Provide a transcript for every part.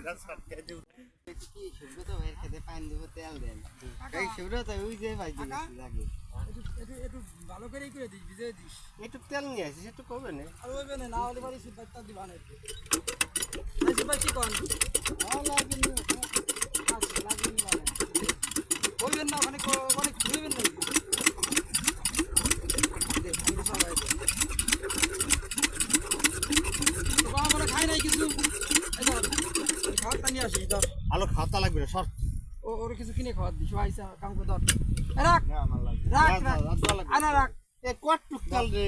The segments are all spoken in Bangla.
কি সুব্রত ভাইয়ের খেতে পানি দেবো তেল দেন এই সুব্রত ওই যে ভাই লাগে একটু ভালো করেই করে দিস ভিজে দিস একটু তেল নিয়ে আসিস একটু কবে না আর ওইবে না হলে বাড়ি সিপাইটা দিবা না একটু সিপাই কি কন লাগেনি মানে ওইবেন না ওখানে অনেক ঘুরবেন না আমরা খাই নাই কিছু খাওয়াটা নিয়ে আসি ধর আলো খাওয়া লাগবে না সর ওর কিছু কিনে খাওয়া দিস আইসা কাম করে ধর রাখ আনা রাখ এ কত টুকতাল রে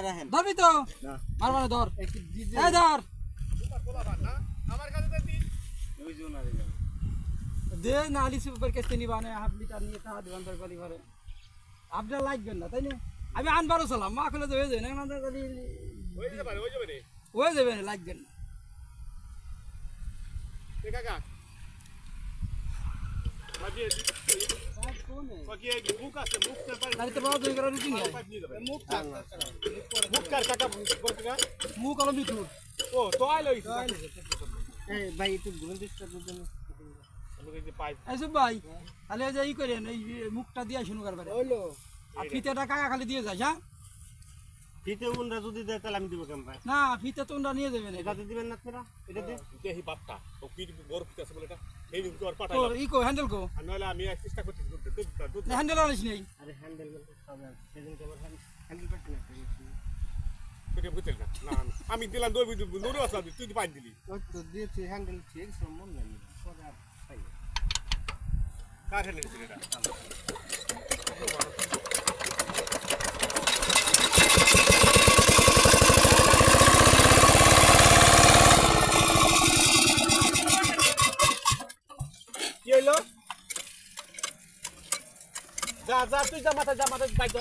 রাখেন ধরবি তো মারবানে ধর এই ধর আমার কাছে দিন ওই জোন আর দে না আলি সুপার কেসে নিবানে হাফ লিটার নিয়ে তা দিবান ধর গলি ভরে আপনার লাগবেন না তাই না আমি আনবারও সালাম মা খুলে তো হয়ে যায় না আমাদের গলি হয়ে যাবে না লাগবেন না কাকা বাজিয়ে মুখ আছে মুখ গাড়িতে পাওয়া দুই করে রুটি নিয়ে মুখ কার কাকা বলতে না মুখ আলো মিঠুর ও তো আইলো এই ভাই একটু গুণ দিস তো দুজন এইসব ভাই তাহলে যে ই করেন এই মুখটা দিয়ে শুরু করবেন হইলো আর ফিতেটা কাকা খালি দিয়ে যায় হ্যাঁ ফিতে উনরা যদি দেয় তাহলে আমি দিব কেমন ভাই না ফিতে তো ওরা নিয়ে যাবেন এটা দিবেন না আপনারা এটা দে দেহি বাপটা ও কি বড় পিতা আছে বলে এটা এই দিন তোর তো পাঠাইলাম ই কো হ্যান্ডেল কো আর নইলে আমি চেষ্টা করতেছি দুধ হ্যান্ডেল আনিস নেই আরে হ্যান্ডেল হবে সেদিন কেবল হ্যান্ডেল করতে না তুই বুঝতে না না আমি দিলাম দই দৌড়ে আসলাম তুই পাই দিলি ওই তো দিয়েছি হ্যান্ডেল ঠিক সম্ভব না পরে আর পাই কার হেলে দিলি এটা কি হইলো যা তুই যা মাথা বাইক